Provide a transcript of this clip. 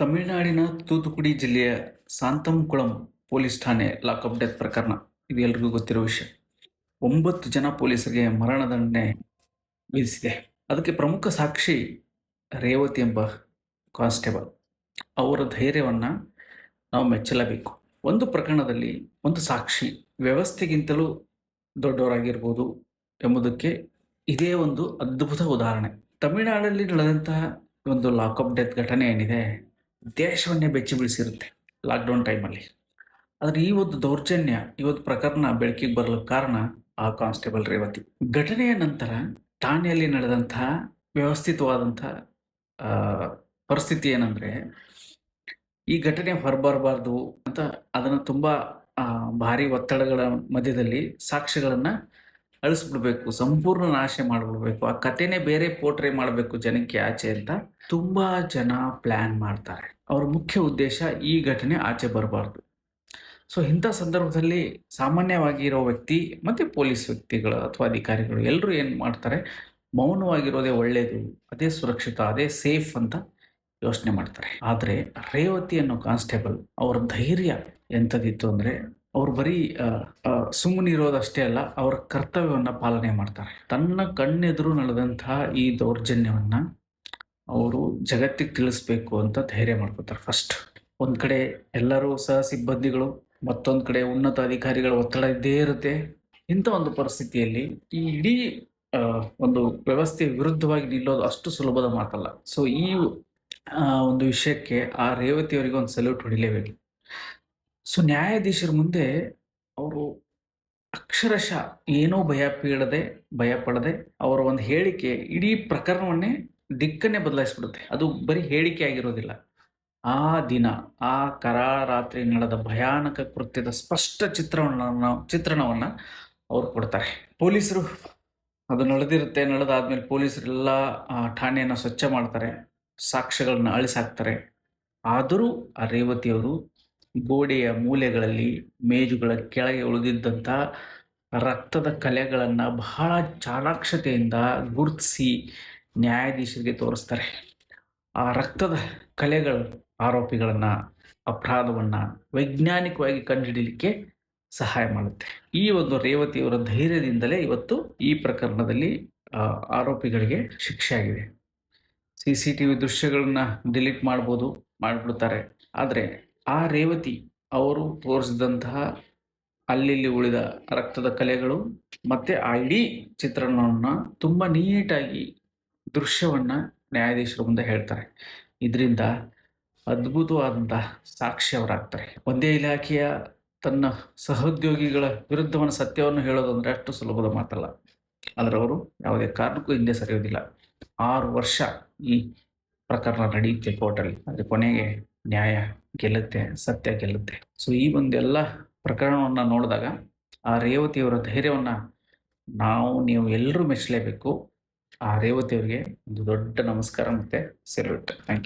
ತಮಿಳುನಾಡಿನ ತೂತುಕುಡಿ ಜಿಲ್ಲೆಯ ಸಾಂತಂಕುಳಂ ಪೊಲೀಸ್ ಠಾಣೆ ಲಾಕಪ್ ಡೆತ್ ಪ್ರಕರಣ ಇದು ಎಲ್ರಿಗೂ ಗೊತ್ತಿರೋ ವಿಷಯ. 9 ಜನ ಪೊಲೀಸರಿಗೆ ಮರಣದಂಡನೆ ವಿಧಿಸಿದೆ. ಅದಕ್ಕೆ ಪ್ರಮುಖ ಸಾಕ್ಷಿ ರೇವತಿ ಎಂಬ ಕಾನ್ಸ್ಟೇಬಲ್. ಅವರ ಧೈರ್ಯವನ್ನ ನಾವು ಮೆಚ್ಚಲೇಬೇಕು. ಒಂದು ಪ್ರಕರಣದಲ್ಲಿ ಒಂದು ಸಾಕ್ಷಿ ವ್ಯವಸ್ಥೆಗಿಂತಲೂ ದೊಡ್ಡವರಾಗಿರ್ಬೋದು ಎಂಬುದಕ್ಕೆ ಇದೇ ಒಂದು ಅದ್ಭುತ ಉದಾಹರಣೆ. ತಮಿಳುನಾಡಲ್ಲಿ ನಡೆದಂತಹ ಒಂದು ಲಾಕಪ್ ಡೆತ್ ಘಟನೆ ಏನಿದೆ, ದೇಶವನ್ನೇ ಬೆಚ್ಚಿ ಬೀಳಿಸಿರುತ್ತೆ ಲಾಕ್ಡೌನ್ ಟೈಮಲ್ಲಿ. ಆದರೆ ಈ ಒಂದು ದೌರ್ಜನ್ಯ, ಈ ಒಂದು ಪ್ರಕರಣ ಬೆಳಕಿಗೆ ಬರಲು ಕಾರಣ ಆ ಕಾನ್ಸ್ಟೇಬಲ್ ರೇವತಿ. ಘಟನೆಯ ನಂತರ ಠಾಣೆಯಲ್ಲಿ ನಡೆದಂತಹ ವ್ಯವಸ್ಥಿತವಾದಂತಹ ಪರಿಸ್ಥಿತಿ ಏನಂದ್ರೆ, ಈ ಘಟನೆ ಹೊರಬರಬಾರ್ದು ಅಂತ ಅದನ್ನು ತುಂಬಾ ಭಾರಿ ಒತ್ತಡಗಳ ಮಧ್ಯದಲ್ಲಿ ಸಾಕ್ಷ್ಯಗಳನ್ನ ಅಳಿಸ್ಬಿಡ್ಬೇಕು, ಸಂಪೂರ್ಣ ನಾಶ ಮಾಡ್ಬಿಡ್ಬೇಕು, ಆ ಕಥೆನೇ ಬೇರೆ ಪೋರ್ಟ್ರೇ ಮಾಡಬೇಕು ಜನಕ್ಕೆ ಆಚೆ ಅಂತ ತುಂಬಾ ಜನ ಪ್ಲಾನ್ ಮಾಡ್ತಾರೆ. ಅವರ ಮುಖ್ಯ ಉದ್ದೇಶ ಈ ಘಟನೆ ಆಚೆ ಬರಬಾರ್ದು. ಸೊ ಇಂಥ ಸಂದರ್ಭದಲ್ಲಿ ಸಾಮಾನ್ಯವಾಗಿ ಇರೋ ವ್ಯಕ್ತಿ ಮತ್ತೆ ಪೊಲೀಸ್ ವ್ಯಕ್ತಿಗಳು ಅಥವಾ ಅಧಿಕಾರಿಗಳು ಎಲ್ಲರೂ ಏನು ಮಾಡ್ತಾರೆ, ಮೌನವಾಗಿರೋದೇ ಒಳ್ಳೆಯದು, ಅದೇ ಸುರಕ್ಷಿತ, ಅದೇ ಸೇಫ್ ಅಂತ ಯೋಚನೆ ಮಾಡ್ತಾರೆ. ಆದರೆ ರೇವತಿ ಅನ್ನೋ ಕಾನ್ಸ್ಟೇಬಲ್ ಅವರ ಧೈರ್ಯ ಎಂಥದಿತ್ತು ಅಂದರೆ, ಅವ್ರು ಬರೀ ಸುಮ್ಮನಿರೋದಷ್ಟೇ ಅಲ್ಲ, ಅವರ ಕರ್ತವ್ಯವನ್ನ ಪಾಲನೆ ಮಾಡ್ತಾರೆ. ತನ್ನ ಕಣ್ಣೆದುರು ನಡೆದಂತಹ ಈ ದೌರ್ಜನ್ಯವನ್ನ ಅವರು ಜಗತ್ತಿಗೆ ತಿಳಿಸ್ಬೇಕು ಅಂತ ಧೈರ್ಯ ಮಾಡ್ಕೋತಾರೆ. ಫಸ್ಟ್ ಒಂದ್ ಕಡೆ ಎಲ್ಲರೂ ಸಹ ಸಿಬ್ಬಂದಿಗಳು, ಮತ್ತೊಂದ್ ಕಡೆ ಉನ್ನತ ಅಧಿಕಾರಿಗಳ ಒತ್ತಡ ಇದ್ದೇ ಇರುತ್ತೆ. ಇಂಥ ಒಂದು ಪರಿಸ್ಥಿತಿಯಲ್ಲಿ ಈ ಇಡೀ ಒಂದು ವ್ಯವಸ್ಥೆ ವಿರುದ್ಧವಾಗಿ ನಿಲ್ಲೋದು ಅಷ್ಟು ಸುಲಭದ ಮಾತಲ್ಲ. ಸೊ ಈ ಒಂದು ವಿಷಯಕ್ಕೆ ಆ ರೇವತಿಯವರಿಗೆ ಒಂದು ಸಲ್ಯೂಟ್ ಹೊಡಿಲೇಬೇಕು. ಸೊ ನ್ಯಾಯಾಧೀಶರ ಮುಂದೆ ಅವರು ಅಕ್ಷರಶಃ ಏನೋ ಭಯ ಪಡದೆ ಅವರ ಒಂದು ಹೇಳಿಕೆ ಇಡೀ ಪ್ರಕರಣವನ್ನೇ ದಿಕ್ಕನ್ನೇ ಬದಲಾಯಿಸ್ಬಿಡುತ್ತೆ. ಅದು ಬರೀ ಹೇಳಿಕೆ ಆಗಿರೋದಿಲ್ಲ, ಆ ದಿನ ಆ ರಾತ್ರಿ ನಡೆದ ಭಯಾನಕ ಕೃತ್ಯದ ಸ್ಪಷ್ಟ ಚಿತ್ರಣವನ್ನ ಅವ್ರು ಕೊಡ್ತಾರೆ. ಪೊಲೀಸರು ಅದು ನಡೆದಾದ್ಮೇಲೆ ಪೊಲೀಸರೆಲ್ಲ ಠಾಣೆಯನ್ನು ಸ್ವಚ್ಛ ಮಾಡ್ತಾರೆ, ಸಾಕ್ಷ್ಯಗಳನ್ನ ಅಳಿಸಾಕ್ತಾರೆ. ಆದರೂ ಆ ರೇವತಿಯವರು ಗೋಡೆಯ ಮೂಲೆಗಳಲ್ಲಿ, ಮೇಜುಗಳ ಕೆಳಗೆ ಉಳಿದಿದ್ದಂಥ ರಕ್ತದ ಕಲೆಗಳನ್ನು ಬಹಳ ಚಾಣಾಕ್ಷತೆಯಿಂದ ಗುರುತಿಸಿ ನ್ಯಾಯಾಧೀಶರಿಗೆ ತೋರಿಸ್ತಾರೆ. ಆ ರಕ್ತದ ಕಲೆಗಳು ಆರೋಪಿಗಳನ್ನ, ಅಪರಾಧವನ್ನ ವೈಜ್ಞಾನಿಕವಾಗಿ ಕಂಡುಹಿಡಿಯಲಿಕ್ಕೆ ಸಹಾಯ ಮಾಡುತ್ತೆ. ಈ ಒಂದು ರೇವತಿಯವರ ಧೈರ್ಯದಿಂದಲೇ ಇವತ್ತು ಈ ಪ್ರಕರಣದಲ್ಲಿ ಆರೋಪಿಗಳಿಗೆ ಶಿಕ್ಷೆ ಆಗಿದೆ. CCTV ದೃಶ್ಯಗಳನ್ನ ಡಿಲೀಟ್ ಮಾಡಿಬಿಡ್ತಾರೆ. ಆದರೆ ಆ ರೇವತಿ ಅವರು ತೋರಿಸಿದಂತಹ ಅಲ್ಲಿ ಉಳಿದ ರಕ್ತದ ಕಲೆಗಳು ಮತ್ತೆ ಆ ಇಡೀ ಚಿತ್ರಣವನ್ನ ತುಂಬಾ ನೀಟಾಗಿ ದೃಶ್ಯವನ್ನ ನ್ಯಾಯಾಧೀಶರ ಮುಂದೆ ಹೇಳ್ತಾರೆ. ಇದರಿಂದ ಅದ್ಭುತವಾದಂತಹ ಸಾಕ್ಷಿ ಅವರಾಗ್ತಾರೆ. ಒಂದೇ ಇಲಾಖೆಯ ತನ್ನ ಸಹೋದ್ಯೋಗಿಗಳ ವಿರುದ್ಧವನ್ನ ಸತ್ಯವನ್ನು ಹೇಳೋದು ಅಂದ್ರೆ ಅಷ್ಟು ಸುಲಭದ ಮಾತಲ್ಲ. ಆದರೆ ಅವರು ಯಾವುದೇ ಕಾರಣಕ್ಕೂ ಹಿಂದೆ ಸರಿಯೋದಿಲ್ಲ. 6 ವರ್ಷ ಈ ಪ್ರಕರಣ ನಡೆಯುತ್ತೆ ಕೋರ್ಟಲ್ಲಿ, ಆದರೆ ಕೊನೆಗೆ ನ್ಯಾಯ ಗೆಲ್ಲುತ್ತೆ, ಸತ್ಯ ಗೆಲ್ಲುತ್ತೆ. ಸೊ ಈ ಒಂದೆಲ್ಲ ಪ್ರಕರಣವನ್ನ ನೋಡಿದಾಗ ಆ ರೇವತಿಯವರ ಧೈರ್ಯವನ್ನ ನೀವು ಎಲ್ಲರೂ ಮೆಚ್ಚಲೇಬೇಕು. ಆ ರೇವತಿಯವರಿಗೆ ಒಂದು ದೊಡ್ಡ ನಮಸ್ಕಾರ ಮತ್ತೆ ಸೆಲ್ಯೂಟ್. Thank you.